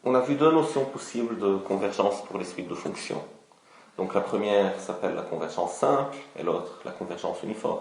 On a vu deux notions possibles de convergence pour les suites de fonctions. Donc la première s'appelle la convergence simple et l'autre la convergence uniforme.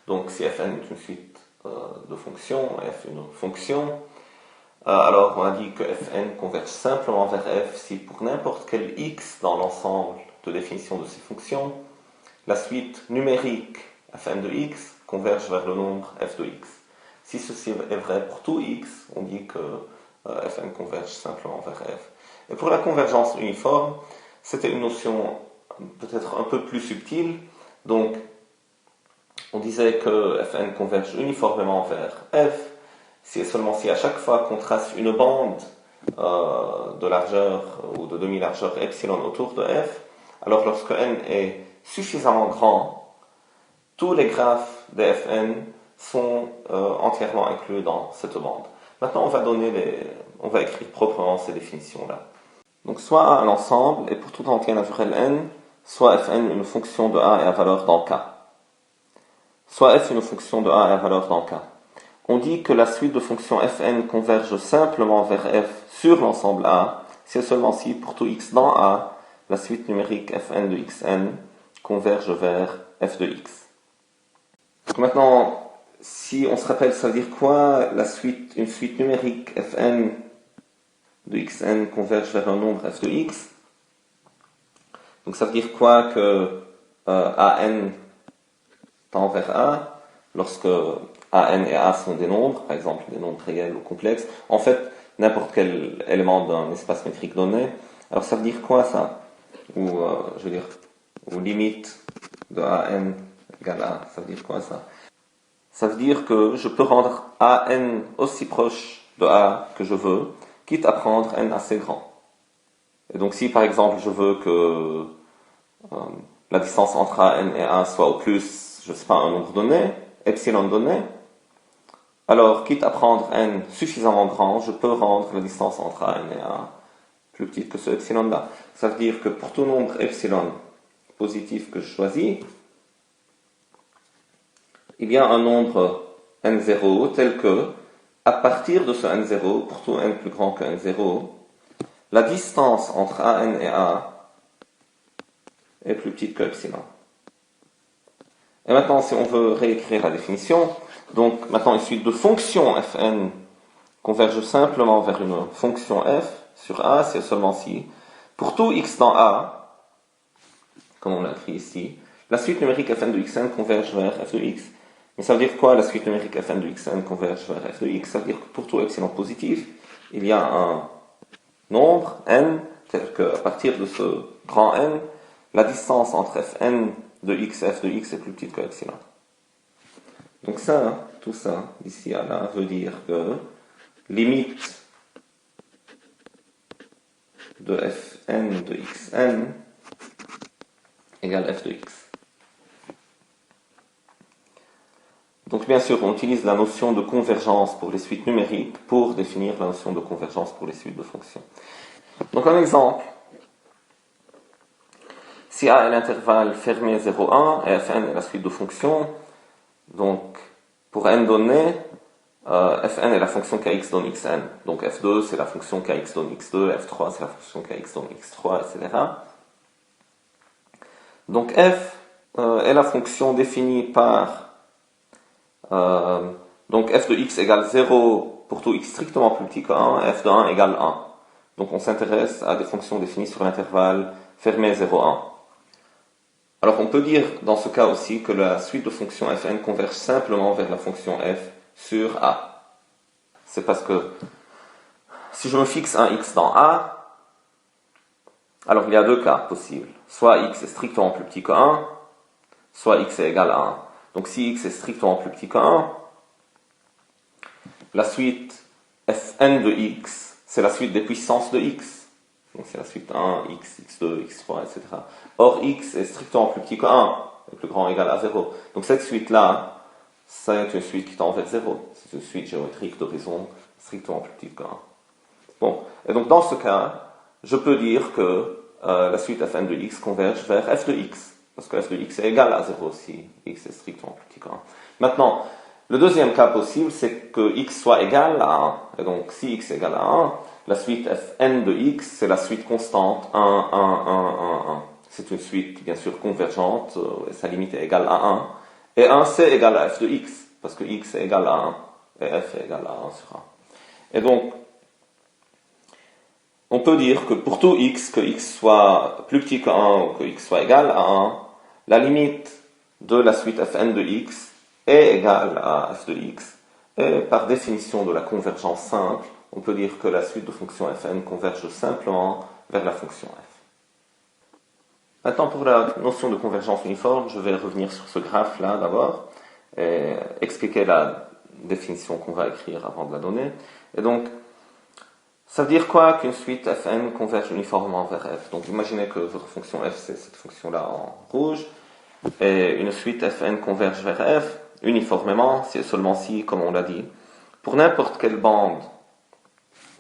Donc si fn est une suite de fonctions, f une fonction, alors on a dit que fn converge simplement vers f si pour n'importe quel x dans l'ensemble de définition de ces fonctions, la suite numérique fn de x converge vers le nombre f de x. Si ceci est vrai pour tout x, on dit que fn converge simplement vers f. Et pour la convergence uniforme, c'était une notion peut-être un peu plus subtile. Donc, on disait que fn converge uniformément vers f, si et seulement si à chaque fois qu'on trace une bande de largeur ou de demi-largeur epsilon autour de f, alors lorsque n est suffisamment grand, tous les graphes de fn sont entièrement inclus dans cette bande. Maintenant, on va écrire proprement ces définitions-là. Donc, soit A un ensemble, et pour tout entier naturel n, soit fn une fonction de A et à valeur dans K. Soit f une fonction de A et à valeur dans K. On dit que la suite de fonctions fn converge simplement vers f sur l'ensemble A, si et seulement si, pour tout x dans A, la suite numérique fn de xn converge vers f de x. Donc maintenant, si on se rappelle, ça veut dire quoi une suite numérique fn de xn converge vers un nombre f de x? Donc ça veut dire quoi que an tend vers a, lorsque an et a sont des nombres, par exemple des nombres réels ou complexes, en fait n'importe quel élément d'un espace métrique donné. Alors ça veut dire quoi ça? Ou limite de an égale a, ça veut dire quoi ça? Ça veut dire que je peux rendre an aussi proche de a que je veux, quitte à prendre n assez grand. Et donc si par exemple je veux que la distance entre an et a soit au plus, je ne sais pas, un nombre donné, epsilon donné, alors quitte à prendre n suffisamment grand, je peux rendre la distance entre an et a plus petite que ce epsilon là. Ça veut dire que pour tout nombre epsilon positif que je choisis, il y a un nombre n0 tel que, à partir de ce n0, pour tout n plus grand que n0, la distance entre an et a est plus petite que epsilon. Et maintenant, si on veut réécrire la définition, donc maintenant une suite de fonctions fn converge simplement vers une fonction f sur a, si et seulement si, pour tout x dans a, comme on l'a écrit ici, la suite numérique fn de xn converge vers f de x. Mais ça veut dire quoi la suite numérique fn de xn converge vers f de x? Ça veut dire que pour tout epsilon positif, il y a un nombre n, tel qu'à partir de ce grand n, la distance entre fn de x et f de x est plus petite que epsilon. Donc ça, tout ça, d'ici à là, veut dire que limite de fn de xn égale f de x. Donc bien sûr, on utilise la notion de convergence pour les suites numériques pour définir la notion de convergence pour les suites de fonctions. Donc un exemple, si A est l'intervalle fermé 0, 1 et fn est la suite de fonctions, donc pour n donné, fn est la fonction kx donne xn. Donc f2 c'est la fonction kx donne x2, f3 c'est la fonction kx donne x3, etc. Donc f est la fonction définie par donc f de x égale 0 pour tout x strictement plus petit que 1, f de 1 égale 1. Donc on s'intéresse à des fonctions définies sur l'intervalle fermé 0, 1. Alors on peut dire dans ce cas aussi que la suite de fonctions fn converge simplement vers la fonction f sur a. C'est parce que si je me fixe un x dans a, alors il y a deux cas possibles. Soit x est strictement plus petit que 1, soit x est égal à 1. Donc si x est strictement plus petit que 1, la suite fn de x, c'est la suite des puissances de x. Donc c'est la suite 1, x, x2, x3, etc. Or x est strictement plus petit que 1, le plus grand égal à 0. Donc cette suite-là, c'est une suite qui tend vers 0. C'est une suite géométrique d'horizon strictement plus petite que 1. Bon, et donc dans ce cas, je peux dire que la suite fn de x converge vers f de x. Parce que f de x est égal à 0 si x est strictement plus petit que 1. Maintenant, Le deuxième cas possible, c'est que x soit égal à 1. Et donc, si x est égal à 1, la suite fn de x, c'est la suite constante 1, 1, 1, 1, 1. C'est une suite, bien sûr, convergente, et sa limite est égale à 1. Et 1, c'est égal à f de x, parce que x est égal à 1, et f est égal à 1 sur 1. Et donc, on peut dire que pour tout x, que x soit plus petit que 1 ou que x soit égal à 1, la limite de la suite fn de x est égale à f de x. Et par définition de la convergence simple, on peut dire que la suite de fonctions fn converge simplement vers la fonction f. Maintenant, pour la notion de convergence uniforme, je vais revenir sur ce graphe-là d'abord et expliquer la définition qu'on va écrire avant de la donner. Et donc, ça veut dire quoi qu'une suite fn converge uniformément vers f? Donc, imaginez que votre fonction f, c'est cette fonction-là en rouge, et une suite fn converge vers f uniformément, c'est seulement si, comme on l'a dit, pour n'importe quelle bande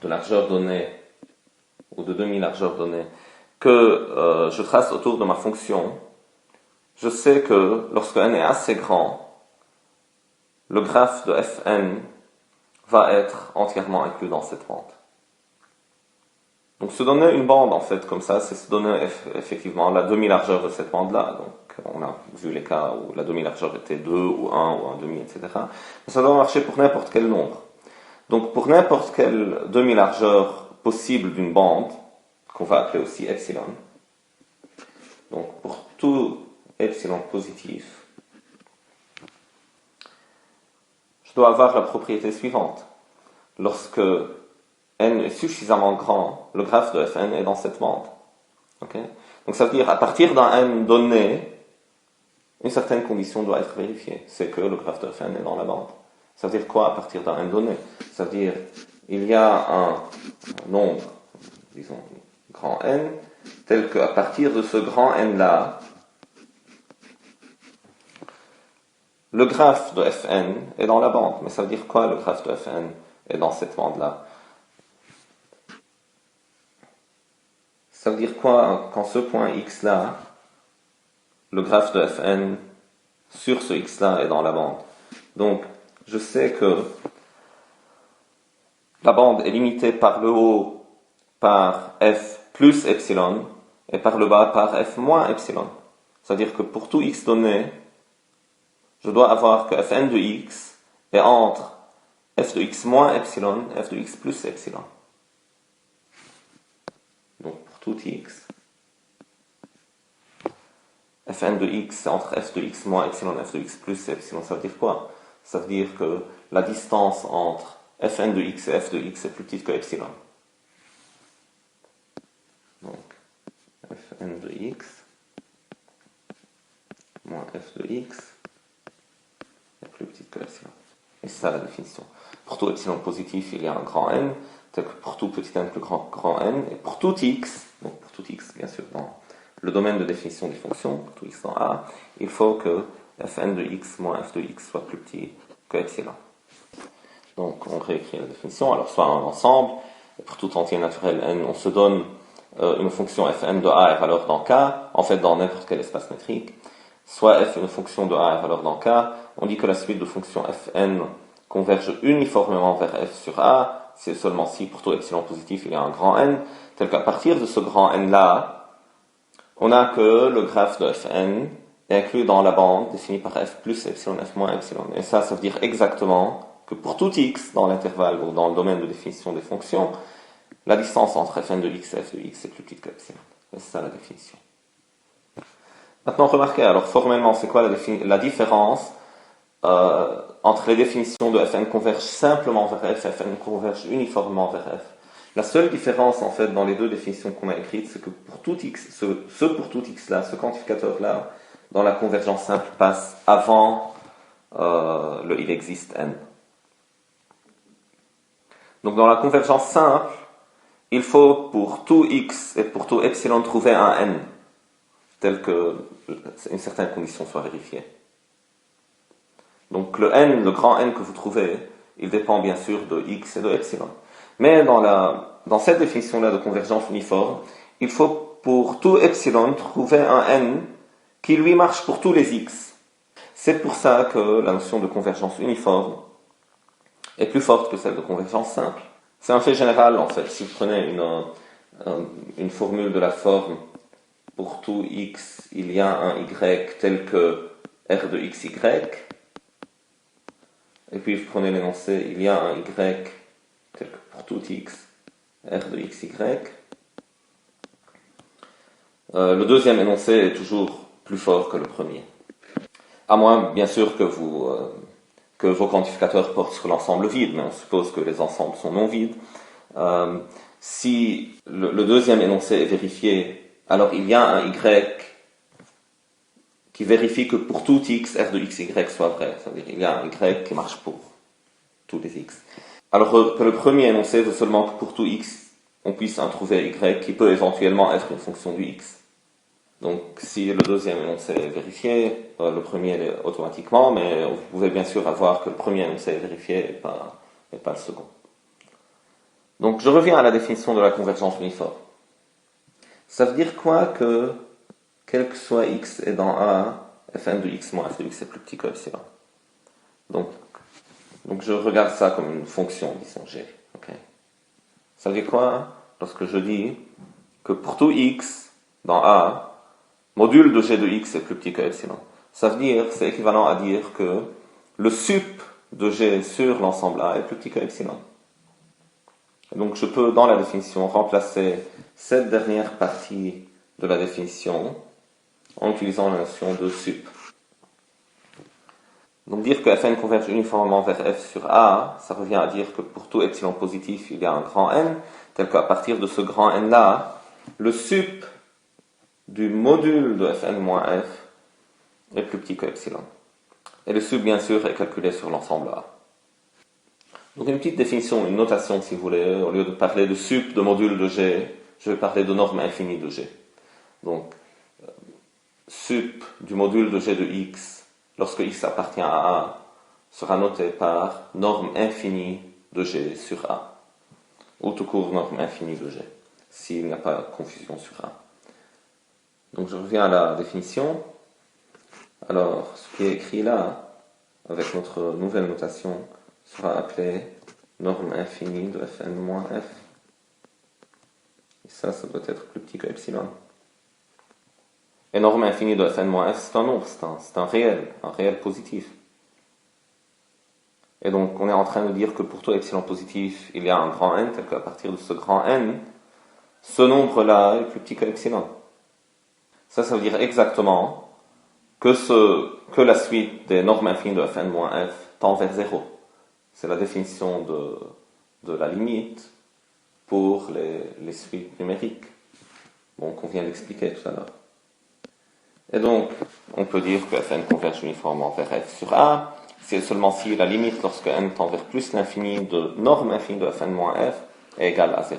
de largeur donnée ou de demi-largeur donnée que je trace autour de ma fonction, je sais que lorsque n est assez grand, le graphe de fn va être entièrement inclus dans cette bande. Donc se donner une bande en fait comme ça, c'est se donner effectivement la demi-largeur de cette bande-là. Donc on a vu les cas où la demi-largeur était 2 ou 1 ou 1,5, etc. Mais ça doit marcher pour n'importe quel nombre. Donc pour n'importe quelle demi-largeur possible d'une bande, qu'on va appeler aussi epsilon, donc pour tout epsilon positif, je dois avoir la propriété suivante. Lorsque n est suffisamment grand, le graphe de fn est dans cette bande. Okay? Donc ça veut dire, à partir d'un n donné, une certaine condition doit être vérifiée. C'est que le graphe de fn est dans la bande. Ça veut dire quoi à partir d'un n donné? Ça veut dire, il y a un nombre, disons, grand n, tel qu'à partir de ce grand n-là, le graphe de fn est dans la bande. Mais ça veut dire quoi le graphe de fn est dans cette bande-là? Ça veut dire quoi quand ce point x-là, le graphe de fn sur ce x-là est dans la bande? Donc, je sais que la bande est limitée par le haut par f plus epsilon et par le bas par f moins epsilon. C'est-à-dire que pour tout x donné, je dois avoir que fn de x est entre f de x moins epsilon et f de x plus epsilon. Donc pour tout x, fn de x est entre f de x moins epsilon et f de x plus epsilon. Ça veut dire quoi? Ça veut dire que la distance entre fn de x et f de x est plus petite que epsilon. Donc fn de x moins f de x est plus petite que epsilon. Et c'est ça la définition. Pour tout epsilon positif, il y a un grand n, tel que pour tout petit n plus grand n, et pour tout x, donc pour tout x bien sûr dans le domaine de définition des fonctions, pour tout x dans A, il faut que fn de x moins f de x soit plus petit que epsilon. Donc on réécrit la définition, alors soit un ensemble, pour tout entier naturel n, on se donne une fonction fn de a est valeur dans K, en fait dans n'importe quel espace métrique, soit f est une fonction de a est valeur dans K, on dit que la suite de fonctions fn converge uniformément vers f sur a, c'est seulement si pour tout epsilon positif il y a un grand n, tel qu'à partir de ce grand n là, on a que le graphe de fn est inclus dans la bande définie par f plus epsilon, f moins epsilon. Et ça veut dire exactement que pour tout x dans l'intervalle ou dans le domaine de définition des fonctions, la distance entre fn de x et f de x est plus petite que epsilon. Et c'est ça la définition. Maintenant, remarquez, alors formellement, c'est quoi la différence entre les définitions de fn convergent simplement vers f, fn converge uniformément vers f? La seule différence, en fait, dans les deux définitions qu'on a écrites, c'est que pour tout x, ce pour tout x là, ce quantificateur-là, dans la convergence simple, passe avant le il existe n. Donc dans la convergence simple, il faut pour tout x et pour tout epsilon trouver un n, tel que une certaine condition soit vérifiée. Donc le n, le grand n que vous trouvez, il dépend bien sûr de x et de epsilon. Mais dans cette définition-là de convergence uniforme, il faut pour tout epsilon trouver un n qui lui marche pour tous les x. C'est pour ça que la notion de convergence uniforme est plus forte que celle de convergence simple. C'est un fait général, en fait. Si vous prenez une formule de la forme pour tout x, il y a un y tel que r de xy, et puis vous prenez l'énoncé, il y a un y tel que pour tout x, r de xy, le deuxième énoncé est toujours plus fort que le premier. À moins, bien sûr, que vos quantificateurs portent sur l'ensemble vide, mais on suppose que les ensembles sont non vides. Si le deuxième énoncé est vérifié, alors il y a un y qui vérifie que pour tout x, r de xy soit vrai. C'est-à-dire qu'il y a un y qui marche pour tous les x. Alors que le premier énoncé veut seulement que pour tout x, on puisse en trouver y qui peut éventuellement être une fonction du x. Donc si le deuxième énoncé est vérifié, le premier l'est automatiquement, mais vous pouvez bien sûr avoir que le premier énoncé est vérifié et pas le second. Donc je reviens à la définition de la convergence uniforme. Ça veut dire quoi que quel que soit x est dans A, fn de x moins f de x est plus petit que epsilon. Donc je regarde ça comme une fonction, disons g. Okay. Ça veut dire quoi lorsque je dis que pour tout x dans A, module de g de x est plus petit que epsilon. Ça veut dire, c'est équivalent à dire que le sup de g sur l'ensemble A est plus petit que epsilon. Et donc je peux, dans la définition, remplacer cette dernière partie de la définition en utilisant la notion de sup. Donc dire que Fn converge uniformément vers f sur A, ça revient à dire que pour tout epsilon positif, il y a un grand N, tel qu'à partir de ce grand N-là, le sup du module de Fn moins f est plus petit que epsilon. Et le sup, bien sûr, est calculé sur l'ensemble A. Donc une petite définition, une notation si vous voulez, au lieu de parler de sup de module de G, je vais parler de norme infinie de G. Donc, sup du module de G de x, lorsque x appartient à A, sera noté par norme infinie de G sur A. Ou tout court norme infinie de G, s'il n'y a pas de confusion sur A. Donc je reviens à la définition. Alors, ce qui est écrit là, avec notre nouvelle notation, sera appelé norme infinie de Fn moins f. Et ça doit être plus petit que epsilon. Et norme infinie de Fn moins f, c'est un nombre, c'est un réel positif. Et donc, on est en train de dire que pour tout epsilon positif, il y a un grand N, tel qu'à partir de ce grand N, ce nombre-là est plus petit que epsilon. Ça veut dire exactement que la suite des normes infinies de Fn moins f tend vers 0. C'est la définition de la limite pour les suites numériques, qu'on vient d'expliquer tout à l'heure. Et donc, on peut dire que Fn converge uniformément vers f sur A, c'est seulement si la limite lorsque n tend vers plus l'infini de norme infinie de Fn moins f est égale à 0.